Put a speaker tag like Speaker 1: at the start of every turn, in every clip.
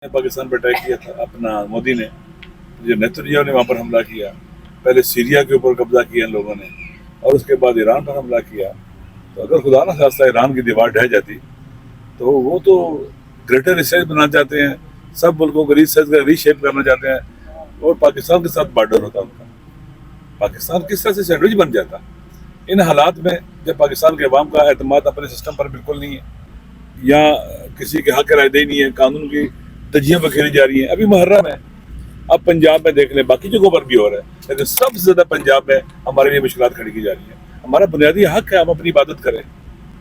Speaker 1: पाकिस्तान पर अटैक किया था अपना मोदी ने, जो नेतन्याहू ने वहाँ पर हमला किया, पहले सीरिया के ऊपर कब्जा किया इन लोगों ने और उसके बाद ईरान पर हमला किया। तो अगर खुदा ना खास्ता ईरान की दीवार ढह जाती तो वो तो ग्रेटर इसराइल बनाना चाहते हैं, सब मुल्कों को रीशेप करना चाहते हैं और पाकिस्तान के साथ बॉर्डर होता उनका। पाकिस्तान किस तरह से सैंडविच बन जाता इन हालात में, जब पाकिस्तान के अवाम का एतमाद अपने सिस्टम पर बिल्कुल नहीं है, या किसी के हक रायदही नहीं है, कानून की तजियाँ बखेरी जा रही हैं। अभी मुहर्रम है, अब पंजाब में देख लें, बाकी जगहों पर भी हो रहा है, लेकिन सबसे ज्यादा पंजाब में हमारे लिए मुश्किलात खड़ी की जा रही है। हमारा बुनियादी हक है हम अपनी इबादत करें,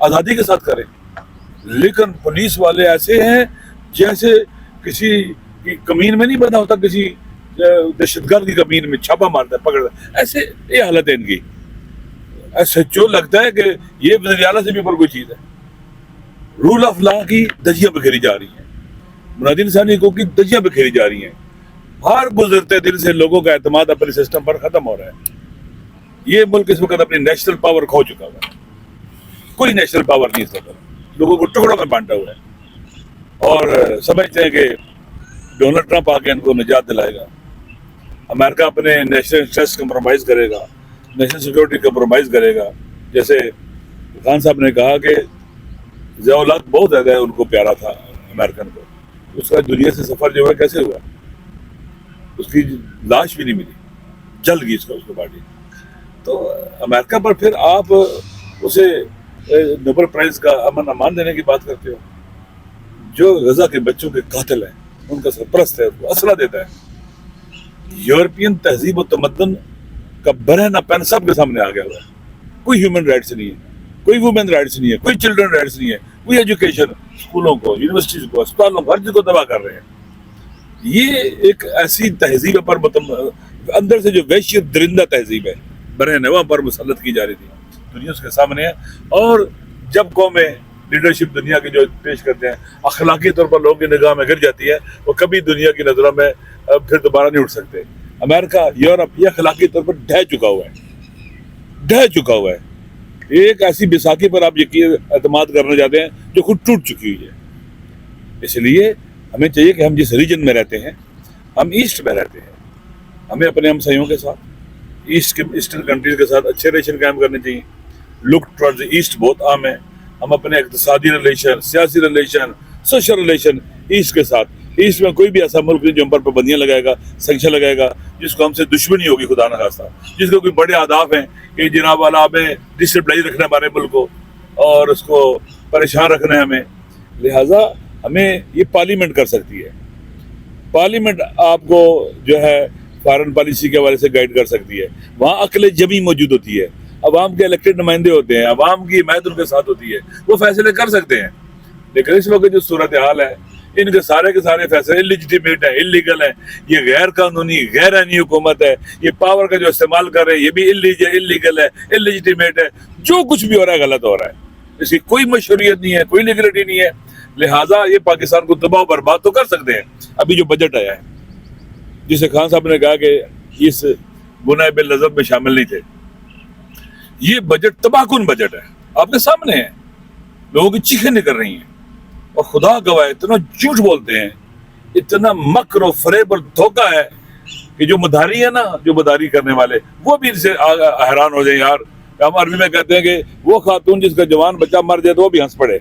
Speaker 1: आज़ादी के साथ करें, लेकिन पुलिस वाले ऐसे हैं जैसे किसी की कमीन में नहीं बना होता, किसी दहशतगर्द की कमीन में छापा मारता है, पकड़ता है, ऐसे ये हालत है इनकी। ऐसे जो लगता है कि ये वज़ीर आला से भी ऊपर कोई चीज़ है। रूल ऑफ लॉ की धज्जियां बिखेरी जा रही हैं, बुनियादी इंसानी हकूक़ की धज्जियां बिखेरी जा रही हैं। हर गुजरते दिन से लोगों का एतमाद अपने सिस्टम पर खत्म हो रहा है। ये मुल्क इस वक्त अपनी नेशनल पावर खो चुका हुआ है, कोई नेशनल पावर नहीं इस वक्त, लोगों को टुकड़ों में बांटा हुआ है और समझते हैं कि डोनाल्ड ट्रंप आके इनको निजात दिलाएगा, अमेरिका अपने नेशनल इंटरेस्ट कंप्रोमाइज करेगा, नेशनल सिक्योरिटी कंप्रोमाइज करेगा। जैसे खान साहब ने कहा कि ज़िया-उल-हक बहुत ज़्यादा उनको प्यारा था अमेरिकन को, उसका दुनिया से सफ़र जो है कैसे हुआ, उसकी लाश भी नहीं मिली, जल गई उसको बॉडी। तो अमेरिका पर फिर आप उसे नोबेल प्राइज का अमन अमान देने की बात करते हो, जो गजा के बच्चों के कातिल हैं, उनका सरपरस्त है, उसको असला देता है। यूरोपियन तहजीब और तमद्दुन का बरहना पैन सब के सामने आ गया हुआ है। कोई ह्यूमन राइट्स नहीं है, कोई वुमेन राइट्स नहीं है, कोई चिल्ड्रन राइट्स नहीं है, कोई एजुकेशन, स्कूलों को, यूनिवर्सिटीज को, अस्पतालों को, हर चीज को तबाह कर रहे हैं। ये एक ऐसी तहजीब पर अंदर से जो वैश्य दरिंदा तहजीब है बरहनवा पर मुसल्लत की जा रही थी, दुनिया उसके सामने है। और जब कौमें लीडरशिप दुनिया की जो पेश करते हैं, अखलाकी तौर पर लोगों की निगाह में गिर जाती है, वो कभी दुनिया की नजरों में फिर दोबारा नहीं उठ सकते। अमेरिका, यूरोप ये अखलाकी तौर पर ढह चुका हुआ है, ढह चुका हुआ है। एक ऐसी बैसाखी पर आप यकीन एतमाद करना चाहते हैं जो खुद टूट चुकी हुई है। इसलिए हमें चाहिए कि हम जिस रीजन में रहते हैं, हम ईस्ट में रहते हैं, हमें अपने हमसायों के साथ, ईस्टर्न कंट्रीज के साथ अच्छे रिलेशन कायम करने चाहिए। लुक टुवर्ड्स द ईस्ट बहुत आम है। हम अपने इक़्तिसादी रिलेशन, सियासी रिलेशन, सोशल रिलेशन ईस्ट के साथ, ईस्ट में कोई भी ऐसा मुल्क नहीं जो हम पर पाबंदियाँ लगाएगा, सैंक्शन लगाएगा, जिसको हमसे दुश्मनी होगी खुदा न खास्ता, जिसको कोई बड़े आदाफ हैं कि जनाब वाला हमें डिस्टर्बलाइज रखना है हमारे मुल्क को और उसको परेशान रखना है हमें। लिहाजा हमें ये पार्लियामेंट कर सकती है, पार्लियामेंट आपको जो है फॉरेन पॉलिसी के हवाले से गाइड कर सकती है। वहाँ अक्ल जमी मौजूद होती है, अवाम के इलेक्टेड नुमाइंदे होते हैं, अवाम की हिमायत उनके साथ होती है, वो फैसले कर सकते हैं। लेकिन इस वक्त जो सूरत हाल है, इनके सारे के सारे फैसले इलिजिटिमेट है, इलीगल है, ये गैर कानूनी गैर आईनी हुकूमत है, ये पावर का जो इस्तेमाल कर रहे हैं ये भी इलीगल है, इलिजिटिमेट है, जो कुछ भी हो रहा है गलत हो रहा है, इसकी कोई मशरूइयत नहीं है, कोई लीगलिटी नहीं है। लिहाजा ये पाकिस्तान को तबाह बर्बाद तो कर सकते हैं। अभी जो बजट आया है, जिसे खान साहब ने कहा कि इस गुनाह बिल नज़र में शामिल नहीं थे, ये बजट तबाहकुन बजट है, आपके सामने है, लोगों की चीखें निकल रही हैं और खुदा गवाह इतना झूठ बोलते हैं, इतना मक्र और फरेब और धोखा है कि जो मदारी है ना, जो मदारी करने वाले, वो भी इनसे हैरान हो जाए। यार हम अरबी में कहते हैं कि वो खातून जिसका जवान बच्चा मर जाए तो वो भी हंस पड़े,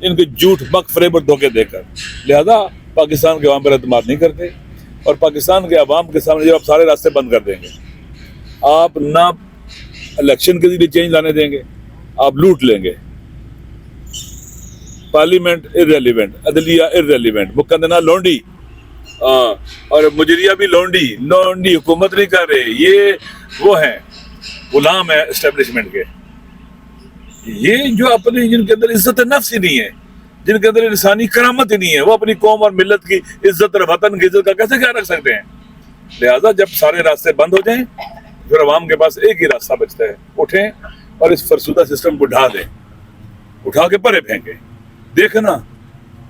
Speaker 1: इनके झूठ मक्र फरेब और धोखे देकर। लिहाजा पाकिस्तान के अवाम पर एतमाद नहीं करते और पाकिस्तान के अवाम के सामने जब आप सारे रास्ते बंद कर देंगे, आप ना इलेक्शन के लिए चेंज लाने देंगे, आप लूट लेंगे, पार्लियामेंट इररेलेवेंट, अदलिया इररेलेवेंट, मुकद्दना लौंडी और मुजरिया भी लौंडी हुकूमत नहीं कर रहे, ये वो हैं गुलाम है एस्टेब्लिशमेंट के। ये जो अपने जिनके अंदर इज्जत नफ्स ही नहीं है, जिनके अंदर इंसानी करामत ही नहीं है, वो अपनी कौम और मिल्लत की इज्जत और वतन की इज्जत का कैसे ख्याल रख सकते हैं। लिहाजा जब सारे रास्ते बंद हो जाएं, फिर अवाम के पास एक ही रास्ता बचता है, उठें और इस फरसुदा सिस्टम को ढा दें, उठा के परे फेंके। देखना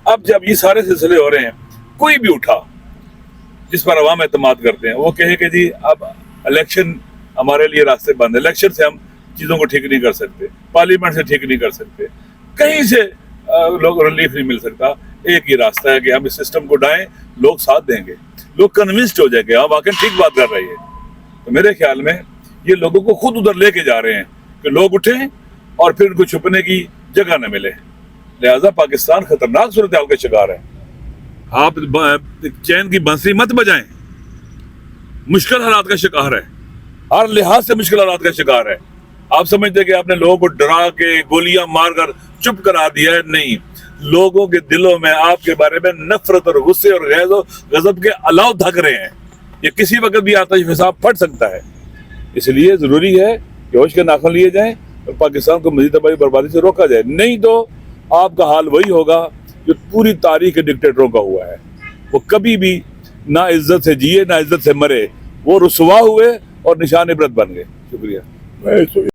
Speaker 1: अब जब ये सारे सिलसिले हो रहे हैं, कोई भी उठा जिस पर अवाम एतमाद करते हैं, वो कहे कि जी अब इलेक्शन हमारे लिए रास्ते बंद है, इलेक्शन से हम चीज़ों को ठीक नहीं कर सकते, पार्लियामेंट से ठीक नहीं कर सकते, कहीं से लोग रिलीफ नहीं मिल सकता। एक ही रास्ता है कि हम इस सिस्टम को ढाएं, لوگ ساتھ دیں گے, لوگ کنونسڈ ہو جائیں گے ہاں واقعی ٹھیک بات کر رہی ہے. تو میرے خیال میں یہ لوگوں کو خود ادھر لے کے جا رہے ہیں کہ لوگ اٹھیں اور پھر ان کو چھپنے کی جگہ نہ ملے. لہذا پاکستان خطرناک صورتحال کا شکار ہے. آپ چین کی بنسری مت بجائیں, مشکل حالات کا شکار ہے, ہر لحاظ سے مشکل حالات کا شکار ہے. آپ سمجھتے کہ آپ نے لوگوں کو ڈرا کے گولیاں مار کر چپ کرا دیا ہے؟ نہیں, لوگوں کے دلوں میں آپ کے بارے میں نفرت اور غصے اور غیظ و غضب کے الاؤ دھک رہے ہیں. یہ کسی وقت بھی آتش حساب پھٹ سکتا ہے. اس لیے ضروری ہے کہ ہوش کے ناخن لیے جائیں اور پاکستان کو مزید تباہی بربادی سے روکا جائے. نہیں تو آپ کا حال وہی ہوگا جو پوری تاریخ کے ڈکٹیٹروں کا ہوا ہے. وہ کبھی بھی نہ عزت سے جیے نہ عزت سے مرے, وہ رسوا ہوئے اور نشان عبرت بن گئے. شکریہ.